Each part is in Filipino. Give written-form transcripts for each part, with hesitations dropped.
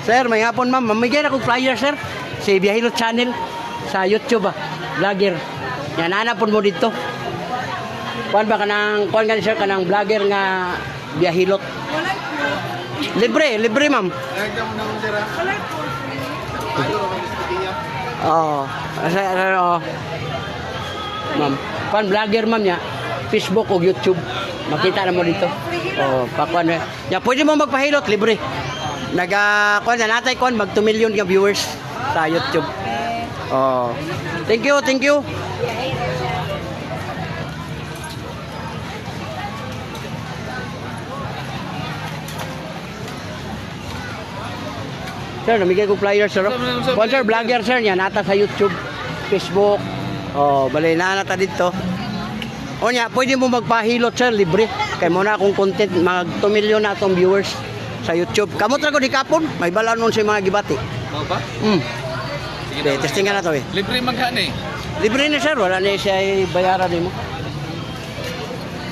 Sir, may hapon ma'am. Mamigay na kong flyer, sir. Si Biyahilot Channel sa YouTube, vlogger. Yan, hanapon mo dito. Kuan ba kanang, kuan nga sir, kanang vlogger nga Biyahilot. Libre ma'am. Oo. Ma'am. Kuan vlogger ma'am niya. Facebook o YouTube. Makita na mo dito. Oh, pakuan. Ya, pwede mo magpahilot libre. Kuan na natay kuan mag 2 million ka viewers sa YouTube. Oh. Thank you. Sir, namigay ko flyer sir. Kuan sir, vlogger sir niya nata sa YouTube, Facebook. Oh, balay na nata dito. O nya, pwede mo magpahilot sir, libre. Kaya mo na akong content, mag 2 million na atong viewers sa YouTube. Kamot ra ko di kapon, may balan nun sa mga gibati. Mo ba? Okay, testingan na to eh. Libre maghan eh. Libre na sir, wala na siya bayaran mo.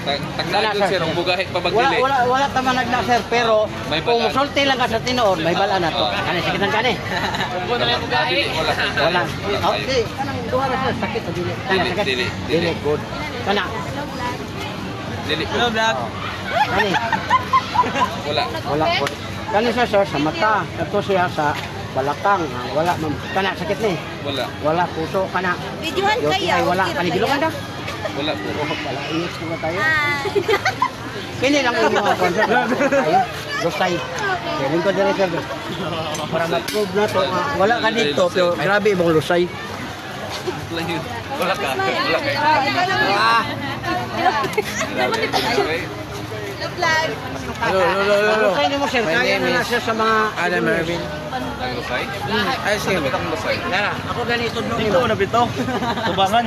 Tagnagon sir, ang bugahe pa bagdili. Wala tama nagna sir, pero May kung balaan. sulti lang ka sa tinuod, may balaan na to. Kani sakitan kani. Kung na lang bugahe. Wala. Okay, kanang duha na sir, sakit o dili. Kanang sakit. Dili good. Kana. Dili. Hello vlog. Kani. Wala good. Kani sir sa mata, ito siya sa balakang. Wala ma'am. Kana sakit ni. Wala puso kana. Videohan kayo. Wala kani gilukan da. Wala po. Wala init na tayo. Kini lang yung mga concert tayo. Gustay. Kailan ko dire sir. Para mag-prove na to. Vlog ka dito pero grabe mong lusay. Wala ka. Ah. Hello. Lusay mo sir. Kaya na siya sa mga Adam Marvin. Ang lusay? Ay, sige. Ang lusay. Lara, ako ganito nung Dito na bito. Tubangan.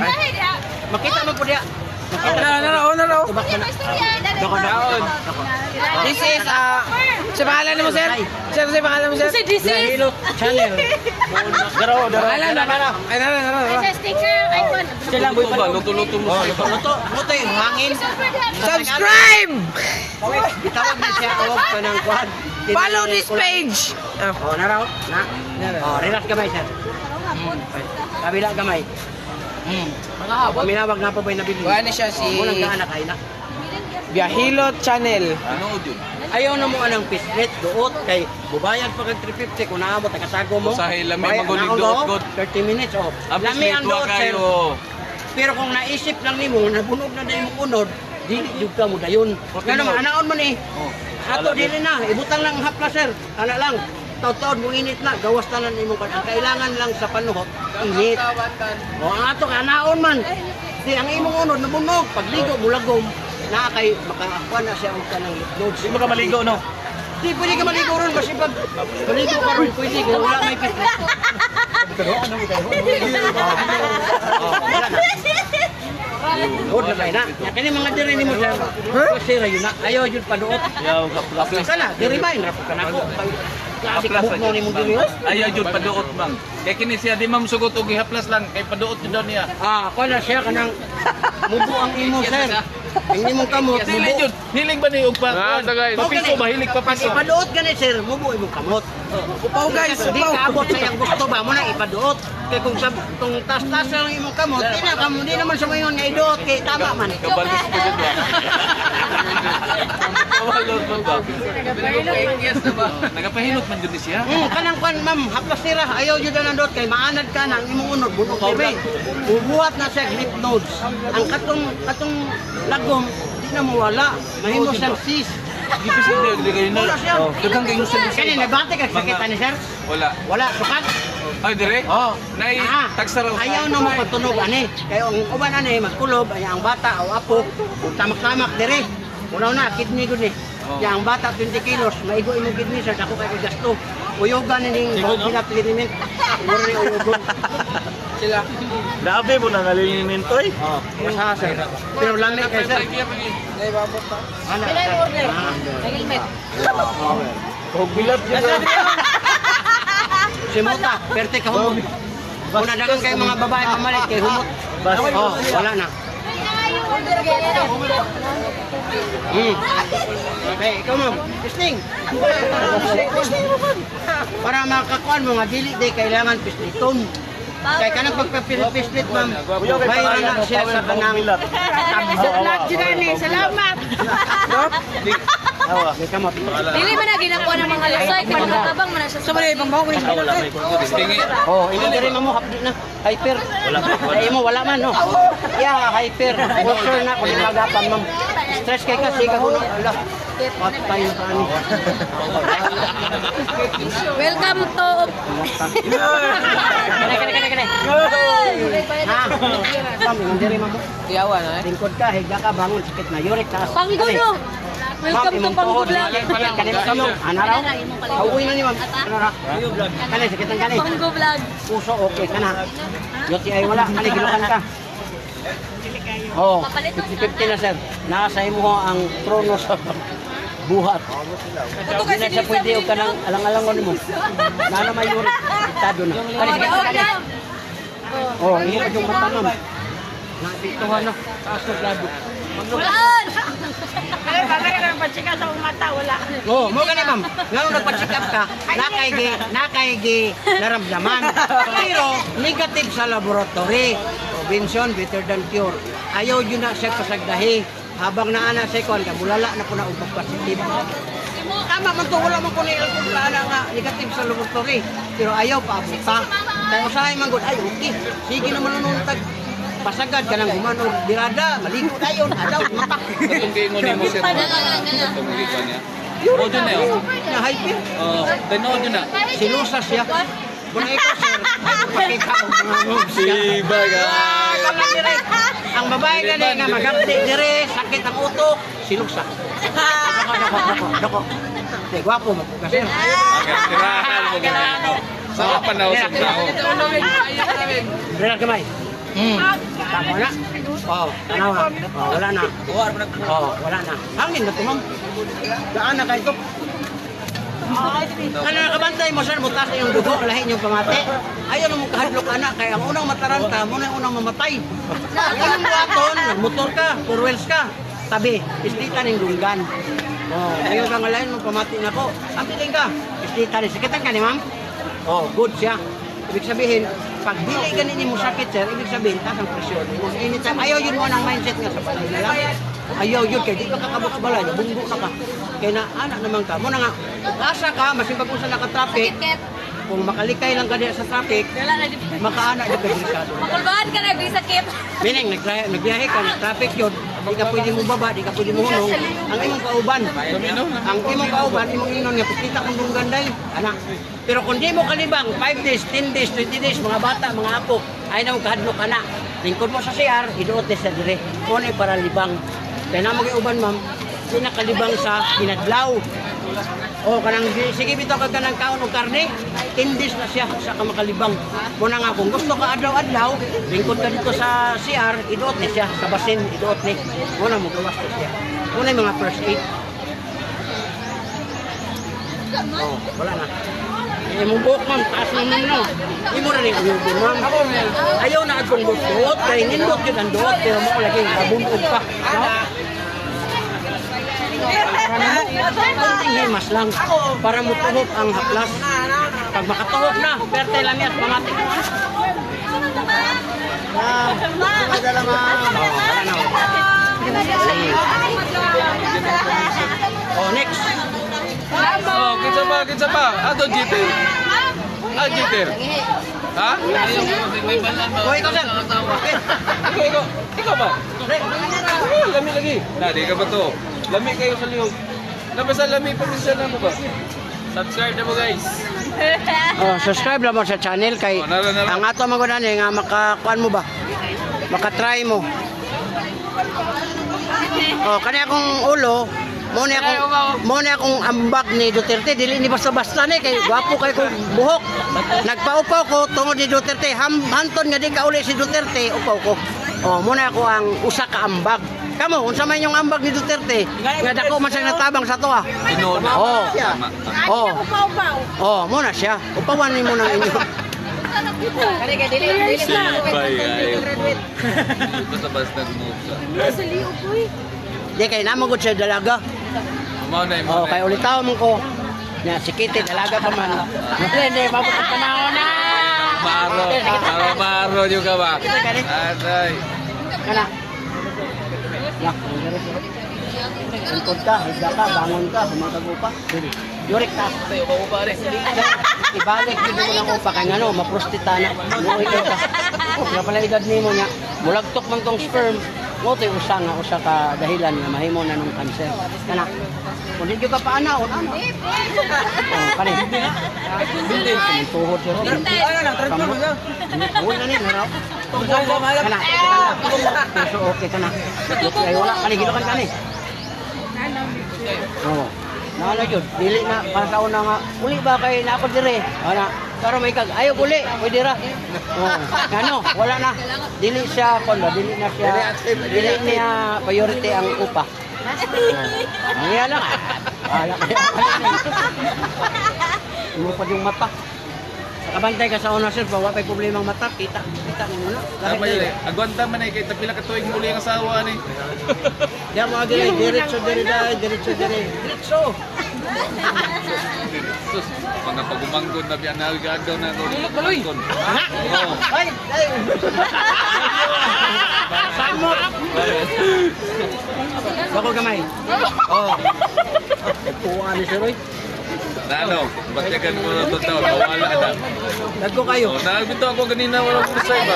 makita mo po diya. Naro. Tubak na. Daon. This is, sa pangalan mo, sir? Sir, sa pangalan mo, sir? Biyahilot Channel. Daro. Pangalan na para. Ay, naro. Sticker, icon. Sila boy pa. Luto mo. Luto yung hangin. Subscribe! Bitawag na siya awag ka ng quad. Follow this page! Oh, naraw. Na. Oh, relax gamay sir. Kabila gamay. Minawag na pa ba yung nabili? Kuha na siya si Munang kaanak ay na. Biyahilot Channel. Ano yun? Ayaw na mo anang pislet, duot, kay bubayad pa kag 350 kung naabot, tagasago mo. Usahay, lami, Bayad magulig, na duot, ako, god. 30 minutes, oh. Abis Lami may ang tuwa duot, sir. kayo. Pero kung naisip lang nimo, nabunog na dahil mo unod, dili jud ka mo dayon. Nga naman, anaon mo ni. Ato dili na, ibutang lang hapla, sir. Ana lang. Taon-taon mo init na, gawas na lang imo ang kailangan lang sa panuhot, init. O ang ato anaon man. Di ang imong unod nabunog, pagligo mulagom, na kay makakuha na siya og kanang load. Di mo ka maligo, no? Di pwede ka maligo ron kasi pag maligo ka ron pwede kung wala may pislet. Wala na. Duot na kayo na. Kani mga diri ni mo sir. Kasi ra yun na. Ayaw yun paduot. Yaw, Ka na, diri ba? Inrapot ka na ako. Klasik book mo ni mo diri. Ayaw jud paduot bang. Kay kini siya di ma'am sugot og ihaplas lang kay paduot jud daw niya. Ako na siya kanang mubo ang imo sir. Ang imong kamot, Dili mubo. jud, hilig ba ni og pa? Papiso ba hilig Pag papiso? ipaduot ganit sir, mubo imong kamot. Upaw, guys. Di kaabot sa iyang gusto ba mo na ipaduot. Kay kung tas-tas lang imong kamot, di naman sa mayon nga iduot kay tama man. Kabalos po jud ba? Kabalos po ba? Nagapahilot man jud siya. Kanang kwan ma'am, haplas sira, ayaw yun na nandot kay maanad ka na ang imong unod, bunok kay bubuhat na siya lymph nodes. Ang katong lagom, di na mawala. Mahimo siyang sis. Gipisin di kayo na. Wala siya. Daghang kayo sa Kani nabati ka sakita ni sir? Wala. Wala, sukat. Ay dire? Oh. Nay tagsa raw. Ayaw na mo pagtunog ani. Kaya ang uban ani magkulob ay ang bata o apo, kung tamak-tamak dire. Unaw na kidney gud ni. Kaya ang bata 20 kilos, maigo imong kidney sir, dako kay gasto. Uyogan ning pinapilimen. Mura ni uyogon. Sila. Grabe mo na nalilimin to, eh. Oh, masaha sir. Pero lamig kay sir. Ana. Pila yung order? Helmet. Huwag bilat yun. Simuta, perte ka humot. Kung nadagan kayo mga babae mamalit kay humot. Oh, wala na. Okay, ikaw ma'am. Pisting. Para makakuan mo nga dili day kailangan pisliton. Kaya ka nang pagpapislit ma'am, bayra na siya sa kanang Salamat. Okay, come up. Dili man na ginakuha ng mga lusay, panatabang man na siya. Sa mga ibang bago ko Pistingi. Oh, imo diri mo hapdi na. Hyper. Ay mo wala man no. Yeah, hyper. Doctor na ko magapan ma'am. Stress kay kasi ka kuno. Ala. Patay ka ani. Welcome to... Kene. Ha. Ma'am, imo diri ma'am. Tiyawa na eh. Lingkod ka, higa ka bangon sakit na uric taas. Panggulo. Welcome to Panggulo. Kanina kayo. Ana raw. Pauwi na ni ma'am. Ano ra? Kani sakit ang kani. Panggo vlog. Puso okay ka na. Yoti ay wala. Kani gilukan ka. Oh, 50-50 na sir. Nasa imo ang trono sa buhat. Hindi na siya pwede o ka nang alang-alang mo. Nana may uric. Tado na. Kani sakit ang kani. Oh, hindi ka yung mata ma'am. Nakituhan na. Taas na glado. Walaan! Kaya bagay lang pa-check sa mata, wala. Oo, mo ka na ma'am. Ngayon nagpa-check up ka, nakaigi naramdaman. Pero negative sa laboratory. Prevention better than cure. Ayaw yun na siya pasagdahi. Habang naana siya kuhan ka, bulala na po na upag positive. Tama man to, wala man ko na ilagay nga negative sa laboratory. Pero ayaw pa abuta. Kaya usahay man good, ay okay. Sige naman nununtag. Pasagad ka nang gumanon, dirada, maligo na yun, adaw, matak. Itong giingon ni mo sir. Itong giingon niya. O dyan na yun. Na-hyper. Tinood yun na. Silusa siya. Kung ikaw, sir, pakita ko mga moves siya. Sibaga. Ang babae gani nga magapti dire, sakit ang utok, silusa. Dako. Sige, gwapo mo po kasi. Okay, tirahan mo ganyan. Sa panahon sa tao. Dire kamay. Tama na. Oh, tanawa. Oh, wala na. Oh, wala na. Hangin na to, ma'am. Daan na kayo to. Ano nakabantay mo sir, butas yung dugo, lahi yung pamati. Ayaw na mong kahadlok anak, kaya ang unang mataranta, muna yung unang mamatay. Ang unang buhaton, motor ka, four wheels ka, tabi, islita ng lunggan. Oh, ayaw ka ngalayin mong pamati na ko. Ampiling ka, islita rin. Sakitan ka ni ma'am? Oh, good siya. Ibig sabihin, pag dili ganin mo sakit sir, ibig sabihin, taas ang presyon. Anytime, ayaw yun mo ng mindset nga sa balay nila. Ayaw yun, kaya di ka kakabok sa balay, bunggo na ka. Kaya na, anak naman ka. Muna nga, asa ka, masipag kung sa naka-traffic, kung makalikay lang ka diya sa traffic, makaanak di ka delikado. Makulbahan ka na, bisa kip. Meaning, nagbiyahe ka, traffic yun, di ka pwede mo baba, di ka pwede mo hunong, ang imong kauban. Ang imong kauban, imong inon nga, pagkita kung dungganday, anak. Pero kung di mo kalibang, 5 days, 10 days, 20 days, mga bata, mga apo, ay na mong kahadlok ka na. Lingkod mo sa CR, iduot sa dire. Kung ay para libang. Kaya na mag-iuban, ma'am, di nakalibang sa pinadlaw. O kanang sige bitaw ka kanang kaon og karne, indis na siya sa ka makalibang. Muna nga kung gusto ka adlaw-adlaw, lingkod ka dito sa CR, iduot ni siya sa basin, iduot ni. Muna mo gawas na siya. Muna yung mga first aid. Oh, wala na. Imong buhok ma'am, taas naman no. Imo na rin uyubo ma'am. Ayaw na atong buhok, kaya nindot yun ang duot, pero mo lagi nabungog pa. No? Konting himas lang para mutuhop ang haplas. Pag makatuhop na, perte lang yan, pamatik mo. Wala na. Oh, next. Oh, kitsa pa. Ato jitter. Jitter. Ha? Oh, ikaw sir. Ikaw ba? Lami lagi. Na, di ka ba to? Lami kayo sa liyog. Nabasa lami pa minsan na mo ba? Subscribe na mo guys. Oh, subscribe lang mo sa channel kay ang ato magunan nga makakuan mo ba? Makatry mo. Oh, kani akong ulo, mo ni akong ambag ni Duterte, dili ni basta-basta ni kay gwapo kay ko buhok. Nagpaupaw ko tungod ni Duterte, hanton nga di ka uli si Duterte, upaw ko. Oh, muna ako ang usa ka ambag. Kamo, unsa man yung ambag ni Duterte? Nga dako man siyang natabang sa to ah. Inoon. Oh. Ay, Oh. upaw-upaw. Oh, muna siya. Upawan ni mo ng inyo. Kani ka dili na. Bay ay. Basta-basta gumusa. Sa liog ko eh. Di kay namagod siya dalaga. Mao na Oh, kay ulitaw mo ko. Nya si Kitty dalaga pa man. Hindi, mabot ang panahon na. Maro juga ba? Aday. Kana. Ya, Untod ka, higda ka, bangon ka, humagag upa. Yurik ka. Tayo ba upa rin? Ibalik dito mo ng upa kay ngano, maprostita na. Muoy ka. Nga pala edad nimo nya. Bulagtok man tong sperm. Mo tay usa ka dahilan nga mahimo na nung cancer. Kana. Kung di ka pa anaon, ano? Oh, kani. Hindi tuhod siya. Ano na, transfer mo siya? Uy na ni, naraw. Kana. So okay kana. Ay wala kani gilokan kani. Oo. Nala jud, dili na pasaw na nga. Uli ba kay na ako dire? Ana, pero may kag ayo uli, pwede ra. Oo. Ano, wala na. Dili siya kondo, dili na siya. Dili niya priority ang upa. Ang yan lang. Wala kaya. Mo pa yung mata. Nakabantay ka sa una sir, wala pa'y problemang mata, kita mo muna. Tama yun eh. Agwanta man eh. Kaya tapila ka tuwing muli ang asawa ni. Diyan mo agad ay diretso. Diretso. Sus, mga pagumanggon na biyan na agagaw na ako. Tuloy. Ha? Oo. Ay. Samot. Bako gamay. Oh. Kuha ni sir oy. Ano, batyagan mo na ito tao. Wala na. Dagko kayo. Oh, nagbito ako ganina walang pusa ba?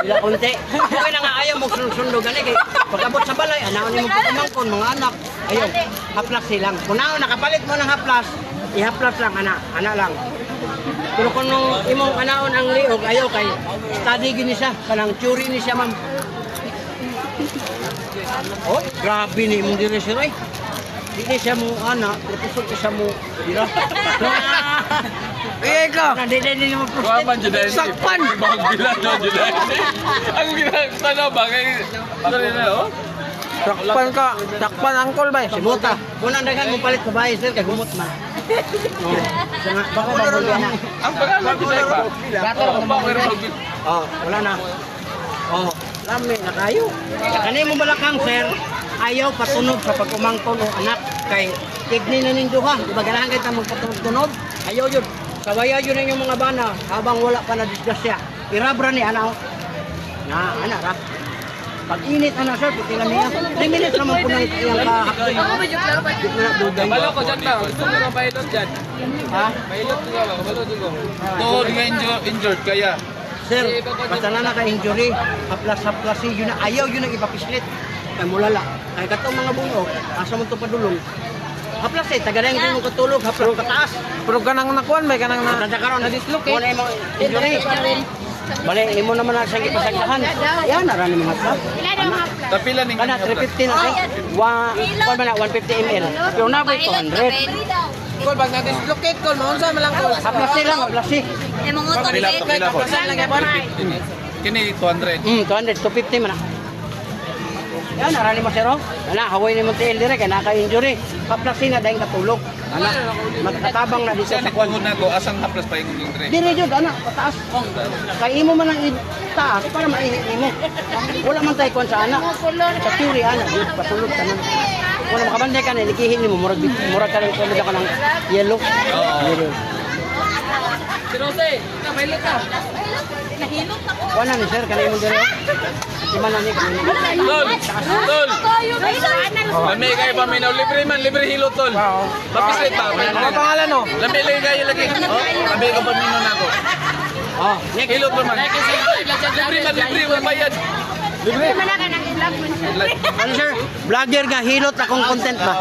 Bila konti. Okay na nga ayaw mo sundo gani kay pagabot sa balay anaw ni mo pagumangkon mga anak. Ayaw. Haplas silang. Kung nakapalit mo ng haplas, ihaplas lang ana lang. Pero kung nung imong anaon ang liog ayaw kay study gini siya, kanang churi ni siya ma'am. Oh, grabe ni imong dire siya ay. Hindi siya mo anak, propusol ka siya mo dira. Iya ka. Hindi mo Kuha man dyan dahil. Sakpan! Bagbilan na dyan dahil. Ang ginagtanaw ba? Kaya, sorry na oh. Takpan angkol ba? Simuta. Kung ang daghang mo palit sa bahay, sir, kay humot man. Oh. Baka babuli na. Ang pangalan dyan dahil ba? Ang pangalan dyan. Oh, wala na. Oh, lami na kayo. Kani mo balakang, sir, ayaw patunog sa pagkumangkon o anak kay kidney na ning duha. Di ba ganahan kita magpatunog-tunog? Ayaw yun. Kawaya yun ang yung mga bana habang wala pa na disgrasya. Irabra ni anak. Na, anak ra. Pag init na sir, pitilan niya. 3 minutes naman po na iyang kahapon. Kabalo ko dyan lang. Gusto ko ng pilot dyan. Ha? Pilot ko lang. Kabalo dyan. Tuhod nga injured kaya. Sir, basta na naka-injury, haplas-haplasi yun na, ayaw yun ang ipapislit. Kaya mulala. Kaya katong mga bungo, asa mo ito padulong. Haplas eh, tagadang din mo katulog, haplas kataas. Pero kanang nakuan ba? Kanang na... Nagkakaroon na dislocate. Muna yung injury. Bali, imo naman na sa ipasagdahan. Yan, narani mga haplas. Tapila ning Kana, 350 na sir. 150 ml. Pero na ba 200? Kol, pag na-dislocate kol, maunsa man lang kol. Haplas lang, haplas eh. Tapila ko. Pasan lang yan. Kini 200. 200, 250 man na. Yan, narani mo sir, oh. Ana, haway ni mo tiil dire, kaya naka-injury. Haplasin na dahil katulog. Ana, magkatabang na dito Siya sa kwan. nagpuhod na ko. Asang haplas pa yung dre. Dire jud, ana, pataas. Kaya imo man ang itaas para mainit nimo. Wala man tayo kwan sa ana. Sa theory, ana, yun, patulog ka na. Kung makabanday ka na, ilikihin nimo, murag ka rin tulog ka ng yellow. Oo. Sinose, napailit ka. Wala ni sir, kanina mo dire. Lima na ni kanina. Tol! Tol! Lami kayo pa minaw. Libre man. Libre hilo tol. Papislit pa. Ano pangalan no? Lami lang kayo lagi. Lami ka pa minaw na ako. Oh, Hilo pa man. Libre man. Libre. Wala bayad. Libre. ano sir? Vlogger nga, hilot akong content ba?